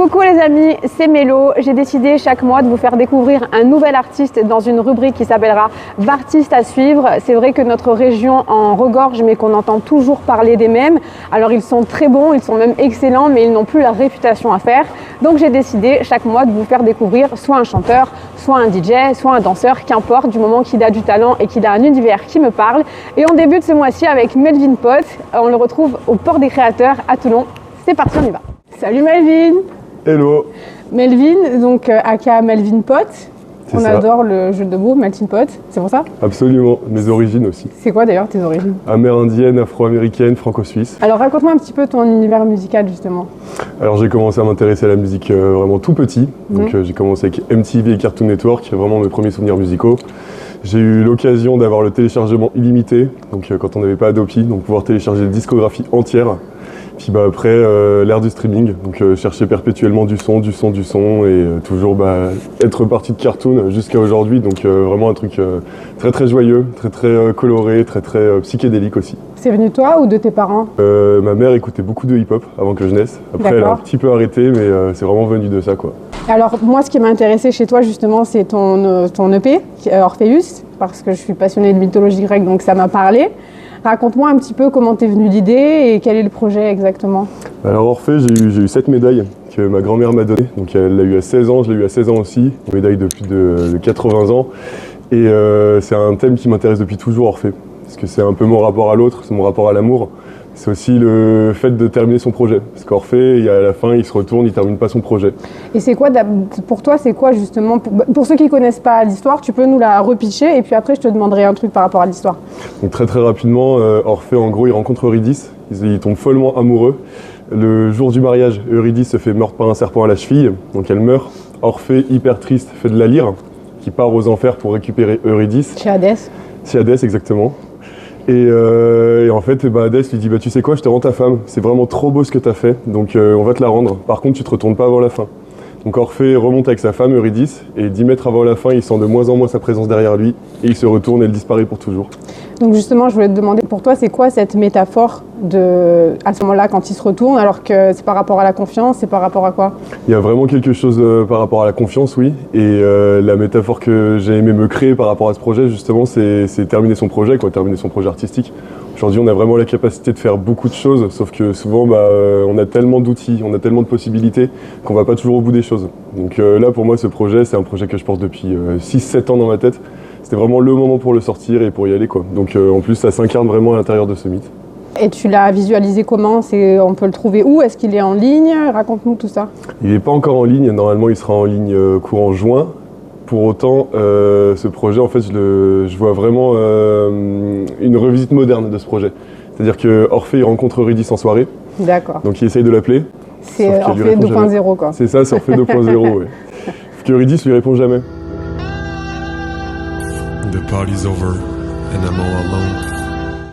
Coucou les amis, c'est Mélo. J'ai décidé chaque mois de vous faire découvrir un nouvel artiste dans une rubrique qui s'appellera Vartistes à suivre. C'est vrai que notre région en regorge, mais qu'on entend toujours parler des mêmes. Alors ils sont très bons, ils sont même excellents, mais ils n'ont plus la réputation à faire. Donc j'ai décidé chaque mois de vous faire découvrir soit un chanteur, soit un DJ, soit un danseur, qu'importe, du moment qu'il a du talent et qu'il a un univers qui me parle. Et on débute ce mois-ci avec Melvin Pot. On le retrouve au Port des Créateurs à Toulon. C'est parti, on y va. Salut Melvin. Hello. Melvin, donc aka Melvin Pot. On ça. Adore le jeu de mots, Melvin Pot, c'est pour ça? Absolument, mes origines aussi. C'est quoi d'ailleurs tes origines? Amérindienne, afro-américaine, franco-suisse. Alors raconte-moi un petit peu ton univers musical justement. Alors j'ai commencé à m'intéresser à la musique vraiment tout petit. Donc j'ai commencé avec MTV et Cartoon Network, vraiment mes premiers souvenirs musicaux. J'ai eu l'occasion d'avoir le téléchargement illimité, donc quand on n'avait pas Adopi, donc pouvoir télécharger des discographies entières. Puis après, l'ère du streaming, donc chercher perpétuellement du son et toujours être parti de cartoon jusqu'à aujourd'hui. Donc vraiment un truc très très joyeux, très très coloré, très très psychédélique aussi. C'est venu de toi ou de tes parents? Ma mère écoutait beaucoup de hip-hop avant que je naisse. Après, elle a un petit peu arrêté, mais c'est vraiment venu de ça, quoi. Alors moi, ce qui m'a intéressé chez toi justement, c'est ton EP, Orpheus, parce que je suis passionnée de mythologie grecque, donc ça m'a parlé. Raconte-moi un petit peu comment t'es venue l'idée et quel est le projet exactement. Alors Orphée, j'ai eu 7 médailles que ma grand-mère m'a données. Donc elle l'a eu à 16 ans, je l'ai eu à 16 ans aussi. Une médaille de plus de 80 ans. Et c'est un thème qui m'intéresse depuis toujours, Orphée. Parce que c'est un peu mon rapport à l'autre, c'est mon rapport à l'amour. C'est aussi le fait de terminer son projet. Parce qu'Orphée, à la fin, il se retourne, il termine pas son projet. Et c'est quoi, pour toi, c'est quoi justement, pour ceux qui connaissent pas l'histoire, tu peux nous la repitcher et puis après je te demanderai un truc par rapport à l'histoire. Donc très très rapidement, Orphée, en gros, il rencontre Eurydice. Il tombe follement amoureux. Le jour du mariage, Eurydice se fait mordre par un serpent à la cheville. Donc elle meurt. Orphée, hyper triste, fait de la lyre, qui part aux enfers pour récupérer Eurydice. Chez Hadès. Chez Hadès, exactement. Et en fait, Hadès lui dit tu sais quoi, je te rends ta femme, c'est vraiment trop beau ce que tu as fait, donc on va te la rendre. Par contre, tu te retournes pas avant la fin. Donc Orphée remonte avec sa femme Eurydice, et 10 mètres avant la fin, il sent de moins en moins sa présence derrière lui, et il se retourne et elle disparaît pour toujours. Donc justement, je voulais te demander, pour toi, c'est quoi cette métaphore à ce moment-là, quand il se retourne, alors que c'est par rapport à la confiance, c'est par rapport à quoi? Il y a vraiment quelque chose par rapport à la confiance, oui. Et la métaphore que j'ai aimé me créer par rapport à ce projet, justement, c'est terminer son projet, terminer son projet artistique. Aujourd'hui, on a vraiment la capacité de faire beaucoup de choses, sauf que souvent, on a tellement d'outils, on a tellement de possibilités qu'on va pas toujours au bout des choses. Donc là, pour moi, ce projet, c'est un projet que je porte depuis 6-7 ans dans ma tête. C'était vraiment le moment pour le sortir et pour y aller, quoi. Donc en plus, ça s'incarne vraiment à l'intérieur de ce mythe. Et tu l'as visualisé comment? On peut le trouver où? Est-ce qu'il est en ligne? Raconte-nous tout ça. Il n'est pas encore en ligne. Normalement, il sera en ligne courant juin. Pour autant, ce projet, en fait, je vois vraiment une revisite moderne de ce projet. C'est-à-dire que Orphée, il rencontre Eurydice en soirée. D'accord. Donc il essaye de l'appeler. C'est Orphée 2.0, quoi. C'est ça, c'est Orphée 2.0, oui. Sauf qu'Eurydice lui répond jamais. The party's over and I'm all alone.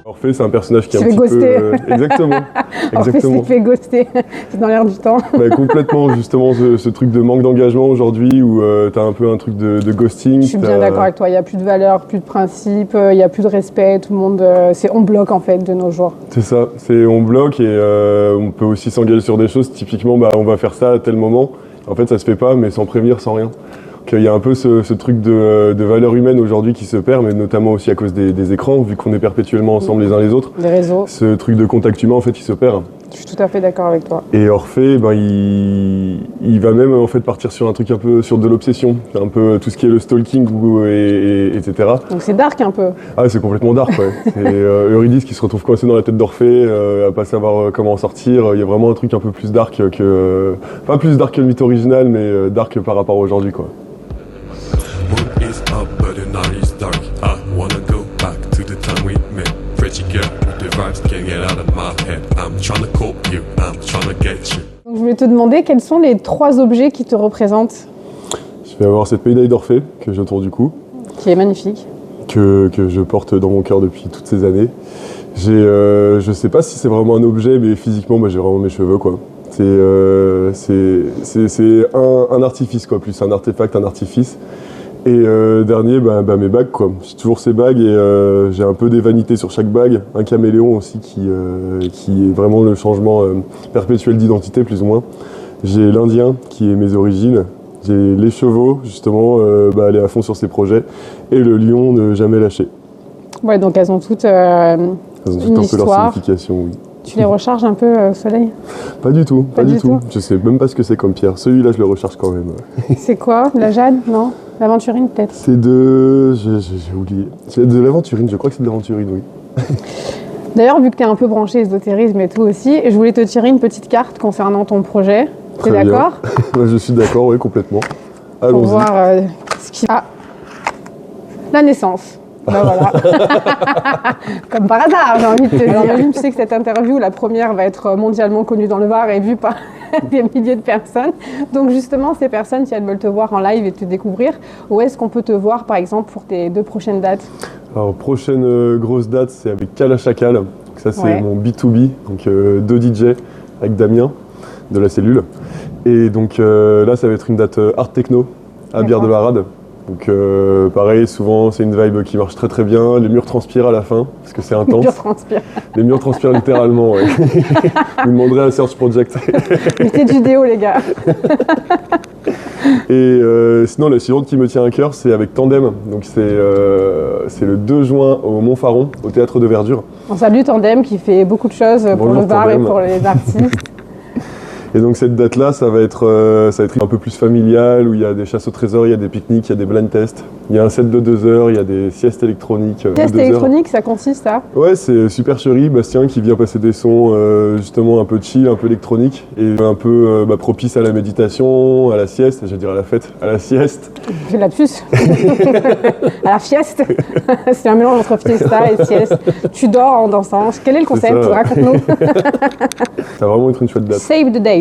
Orphée, c'est un personnage qui est un petit peu... Exactement. Orphée s'est fait ghoster, c'est dans l'air du temps. Complètement, justement, ce truc de manque d'engagement aujourd'hui où t'as un peu un truc de ghosting. Je suis bien d'accord avec toi, il n'y a plus de valeurs, plus de principes, il n'y a plus de respect, tout le monde... on bloque en fait de nos jours. C'est ça, on bloque et on peut aussi s'engager sur des choses, typiquement on va faire ça à tel moment. En fait ça se fait pas, mais sans prévenir, sans rien. Il y a un peu ce truc de valeur humaine aujourd'hui qui se perd, mais notamment aussi à cause des écrans, vu qu'on est perpétuellement ensemble les uns les autres. Les réseaux. Ce truc de contact humain, en fait, il se perd. Je suis tout à fait d'accord avec toi. Et Orphée, il va même en fait partir sur un truc un peu sur de l'obsession, un peu tout ce qui est le stalking, etc. Donc c'est dark un peu. Ah, c'est complètement dark, ouais. C'est Eurydice qui se retrouve coincée dans la tête d'Orphée, à pas savoir comment en sortir. Il y a vraiment un truc un peu plus dark que... pas plus dark que le mythe original, mais dark par rapport à aujourd'hui, quoi. Moon is up, but the night is dark. I wanna go back to the time we met. Pretty girl, the vibes can't get out of my head. I'm trying to call you, I'm trying to get you. Donc, je voulais te demander quels sont les 3 objets qui te représentent. Je vais avoir cette médaille d'Orphée que j'ai autour du cou. Qui est magnifique. Que je porte dans mon cœur depuis toutes ces années. Je sais pas si c'est vraiment un objet, mais physiquement, j'ai vraiment mes cheveux, quoi. C'est un artifice, quoi, plus un artefact, un artifice. Et dernier, mes bagues, quoi. J'ai toujours ces bagues et j'ai un peu des vanités sur chaque bague. Un caméléon aussi qui est vraiment le changement perpétuel d'identité, plus ou moins. J'ai l'Indien qui est mes origines. J'ai les chevaux, justement, aller à fond sur ces projets. Et le lion, ne jamais lâcher. Ouais, donc elles ont toutes Elles ont toutes une un peu leur histoire. signification, oui. Tu les recharges un peu au soleil? Pas du tout, Pas du tout. Je sais même pas ce que c'est comme pierre. Celui-là, je le recharge quand même. C'est quoi? La jade? Non? L'aventurine peut-être? C'est de... J'ai oublié. C'est de l'aventurine, je crois que c'est de l'aventurine, oui. D'ailleurs, vu que tu es un peu branché ésotérisme et tout aussi, je voulais te tirer une petite carte concernant ton projet. T'es Très bien. d'accord? Ouais, je suis d'accord, oui, complètement. Pour Allons-y. voir ce qui... Ah, la naissance. Ben voilà. Comme par hasard, j'ai envie de te dire. Tu sais que cette interview, la première, va être mondialement connue dans le Var et vue par des milliers de personnes. Donc justement, ces personnes, si elles veulent te voir en live et te découvrir, où est-ce qu'on peut te voir, par exemple, pour tes 2 prochaines dates? Alors, prochaine grosse date, c'est avec Kala Chakal. Donc, ça, c'est Ouais. mon B2B, donc 2 DJ avec Damien de la cellule. Et donc là, ça va être une date art techno à Bière de la Rade. Donc pareil, souvent, c'est une vibe qui marche très très bien. Les murs transpirent à la fin, parce que c'est intense. Je transpire. Les murs transpirent littéralement, ouais. Vous demanderez à Search Project. Mettez du déo, les gars. Et sinon, la suivante qui me tient à cœur, c'est avec Tandem. Donc c'est le 2 juin au Montfaron, au Théâtre de Verdure. On salue Tandem qui fait beaucoup de choses pour Bonjour, le Var et Tandem. pour les artistes. Et donc cette date-là, ça va être un peu plus familial, où il y a des chasses au trésor, il y a des pique-niques, il y a des blind tests. Il y a un set de 2 heures, il y a des siestes électroniques de Test 2 heures. électronique, ça consiste à... Ouais, c'est super chéri, Bastien qui vient passer des sons justement un peu chill, un peu électroniques et un peu propice à la méditation, à la sieste, je veux dire à la fête, à la sieste. J'ai lapsus. À la fieste. C'est un mélange entre fiesta et sieste. Tu dors en dansant. Quel est le concept? ça. Raconte-nous. Ça va vraiment être une chouette date. Save the date.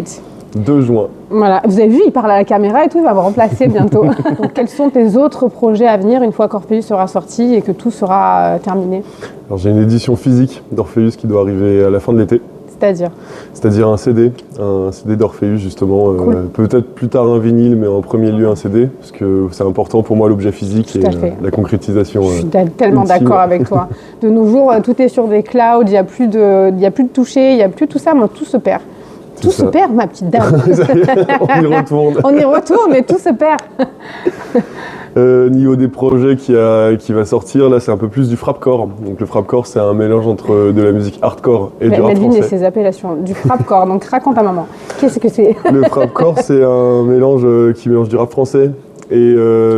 2 juin. Voilà. Vous avez vu, il parle à la caméra et tout, il va me remplacer bientôt. Donc, quels sont tes autres projets à venir une fois qu'Orpheus sera sorti et que tout sera terminé? Alors j'ai une édition physique d'Orpheus qui doit arriver à la fin de l'été. C'est-à-dire Un CD d'Orpheus justement, Cool. peut-être plus tard un vinyle, mais en premier lieu un CD, parce que c'est important pour moi l'objet physique Tout et à fait. la concrétisation. Je suis tellement ultime. d'accord avec toi. De nos jours, tout est sur des clouds, il n'y a plus de toucher, il n'y a plus tout ça, mais tout se perd. Tout se ça. perd, ma petite dame. On y retourne. On y retourne, mais tout se perd. Niveau des projets qui va sortir, là c'est un peu plus du frapcore. Donc le frapcore c'est un mélange entre de la musique hardcore et du rap Melvin et français. ses appellations. Du frapcore, donc raconte à maman. Qu'est-ce que c'est? Le frapcore c'est un mélange qui mélange du rap français et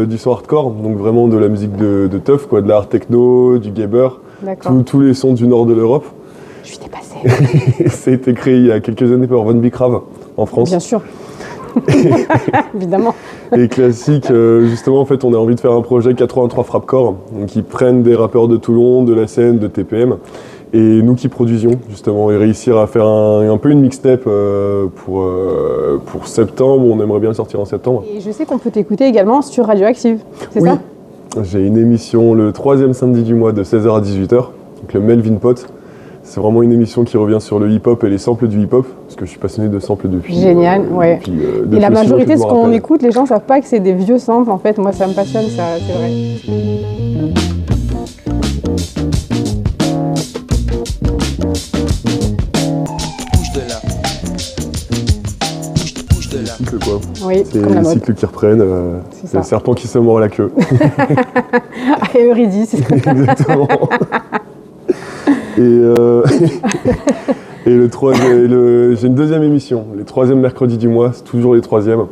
du son hardcore, donc vraiment de la musique de teuf, quoi, de la hard techno, du gabber, D'accord. tous les sons du nord de l'Europe. Je suis dépassée. Ça a été créé il y a quelques années par Von Bicrave en France. Bien sûr. Évidemment. Et classique, justement, en fait, on a envie de faire un projet 83 Frapcore, donc ils prennent des rappeurs de Toulon, de la scène, de TPM, et nous qui produisions, justement, et réussir à faire un peu une mixtape pour septembre. On aimerait bien le sortir en septembre. Et je sais qu'on peut t'écouter également sur Radioactive, c'est Oui. ça? J'ai une émission le 3e samedi du mois de 16h à 18h, donc le Melvin Pot. C'est vraiment une émission qui revient sur le hip-hop et les samples du hip-hop, parce que je suis passionné de samples depuis. Génial, ouais. depuis, Et depuis la aussi majorité de longtemps ce que je me qu'on rappelle. écoute, les gens savent pas que c'est des vieux samples. En fait, moi, ça me passionne, ça, c'est vrai. Bouge de là. Bouge de là. Cycle, quoi. Oui, C'est comme la les mode. cycles qui reprennent, C'est le ça. serpent qui se mord la queue. Et Eurydice. Exactement. Et, j'ai une deuxième émission, les 3e mercredis du mois, c'est toujours les 3e,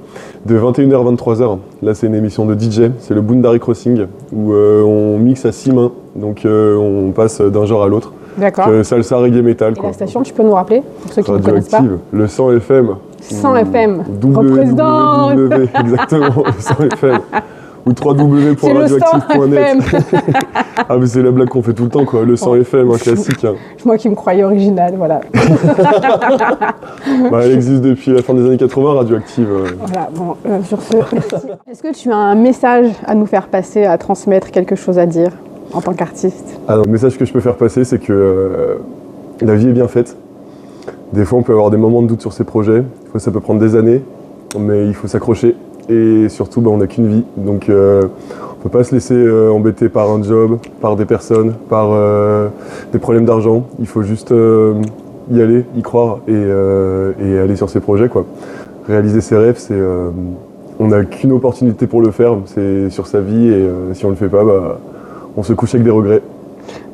de 21h à 23h. Là, c'est une émission de DJ, c'est le Boundary Crossing, où on mixe à 6 mains, donc on passe d'un genre à l'autre. D'accord. Salsa, reggae, metal. Et Quoi. la station, tu peux nous rappeler, pour ceux qui ne connaissent pas? Radioactive, le 100 FM. 100 FM. W, Représentant. exactement, le 100 FM. Ou C'est le 100 www.radioactive.net. FM. Ah mais c'est la blague qu'on fait tout le temps quoi, le 100 FM, un classique. Hein. Moi qui me croyais originale, voilà. Bah, elle existe depuis la fin des années 80, Radioactive. Voilà, bon, sur ce, merci. Est-ce que tu as un message à nous faire passer, à transmettre, quelque chose à dire en tant qu'artiste? Alors, le message que je peux faire passer, c'est que la vie est bien faite. Des fois, on peut avoir des moments de doute sur ses projets. Ça peut prendre des années, mais il faut s'accrocher. Et surtout, on n'a qu'une vie. Donc, on ne peut pas se laisser embêter par un job, par des personnes, par des problèmes d'argent. Il faut juste y aller, y croire et aller sur ses projets, quoi. réaliser ses rêves, on n'a qu'une opportunité pour le faire, c'est sur sa vie et si on le fait pas, on se couche avec des regrets.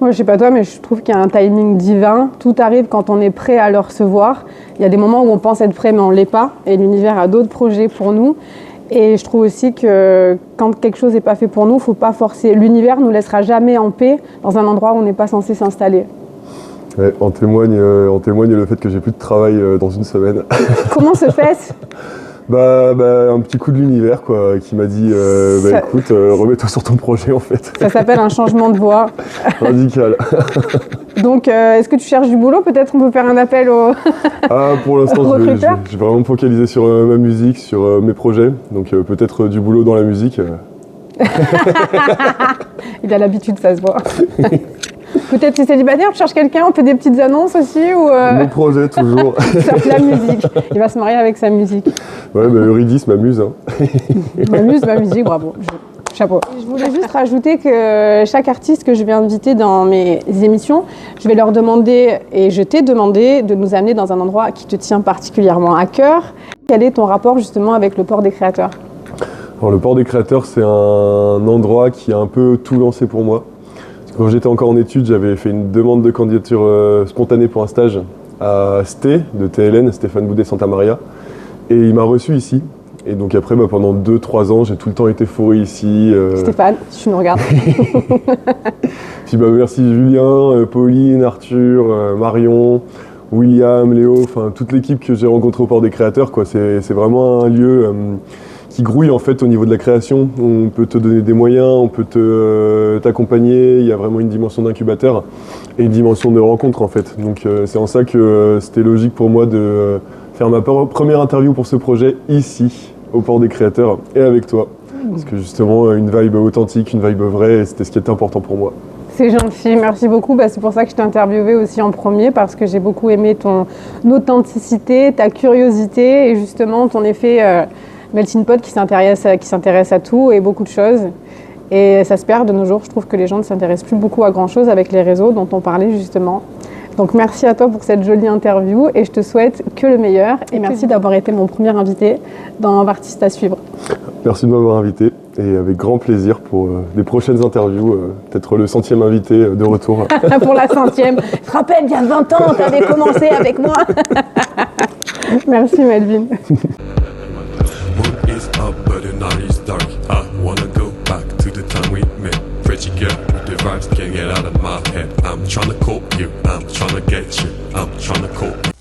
Moi, je sais pas toi, mais je trouve qu'il y a un timing divin. Tout arrive quand on est prêt à le recevoir. Il y a des moments où on pense être prêt, mais on l'est pas. Et l'univers a d'autres projets pour nous. Et je trouve aussi que quand quelque chose n'est pas fait pour nous, faut pas forcer. L'univers nous laissera jamais en paix dans un endroit où on n'est pas censé s'installer. Ouais, en témoigne le fait que j'ai plus de travail dans une semaine. Comment se fait-ce ? Un petit coup de l'univers quoi, qui m'a dit écoute, remets-toi sur ton projet en fait. Ça s'appelle un changement de voie. Radical. Donc, est-ce que tu cherches du boulot ? Peut-être on peut faire un appel aux Pour l'instant, je vais recruteurs. vraiment me focaliser sur ma musique, sur mes projets. Donc peut-être du boulot dans la musique. Il a l'habitude, ça se voit. Peut-être si célibataire, tu cherches quelqu'un, on fait des petites annonces aussi ou Mon projet toujours. Sauf la musique. Il va se marier avec sa musique. Ouais, Eurydice m'amuse. Hein. Ma musique, bravo. Chapeau. Je voulais juste rajouter que chaque artiste que je vais inviter dans mes émissions, je vais leur demander, et je t'ai demandé, de nous amener dans un endroit qui te tient particulièrement à cœur. Quel est ton rapport justement avec le Port des Créateurs ? Alors, le Port des Créateurs, c'est un endroit qui a un peu tout lancé pour moi. Quand j'étais encore en études, j'avais fait une demande de candidature spontanée pour un stage à ST de TLN, Stéphane Boudet Santa Maria. Et il m'a reçu ici. Et donc après, pendant 2-3 ans, j'ai tout le temps été fourré ici. Stéphane, si tu nous regardes. Puis merci Julien, Pauline, Arthur, Marion, William, Léo, enfin toute l'équipe que j'ai rencontrée au Port des Créateurs, quoi. C'est vraiment un lieu qui grouille en fait au niveau de la création. On peut te donner des moyens, on peut t'accompagner, il y a vraiment une dimension d'incubateur et une dimension de rencontre en fait. Donc c'est en ça que c'était logique pour moi de faire ma première interview pour ce projet ici, au Port des Créateurs et avec toi. Parce que justement une vibe authentique, une vibe vraie, c'était ce qui était important pour moi. C'est gentil, merci beaucoup. C'est pour ça que je t'ai interviewé aussi en premier, parce que j'ai beaucoup aimé ton authenticité, ta curiosité et justement ton effet melting pot qui s'intéresse à tout et beaucoup de choses. Et ça se perd de nos jours. Je trouve que les gens ne s'intéressent plus beaucoup à grand-chose avec les réseaux dont on parlait justement. Donc merci à toi pour cette jolie interview et je te souhaite que le meilleur. Et merci d'avoir été mon premier invité dans Artiste à suivre. Merci de m'avoir invité et avec grand plaisir pour des prochaines interviews, peut-être le 100e invité de retour. Pour la 100e. Je te rappelle, il y a 20 ans, tu avais commencé avec moi. Merci Melvin. Moon is up, but the night is dark. I wanna go back to the time we met. Pretty girl with the vibes can't get out of my head. I'm tryna call you, I'm tryna get you, I'm tryna call you.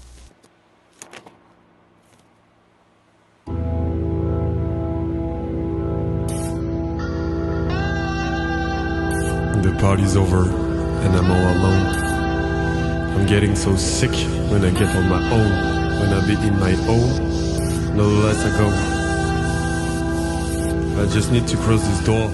The party's over and I'm all alone. I'm getting so sick when I get on my own. When I be in my own, no less I go. I just need to cross this door.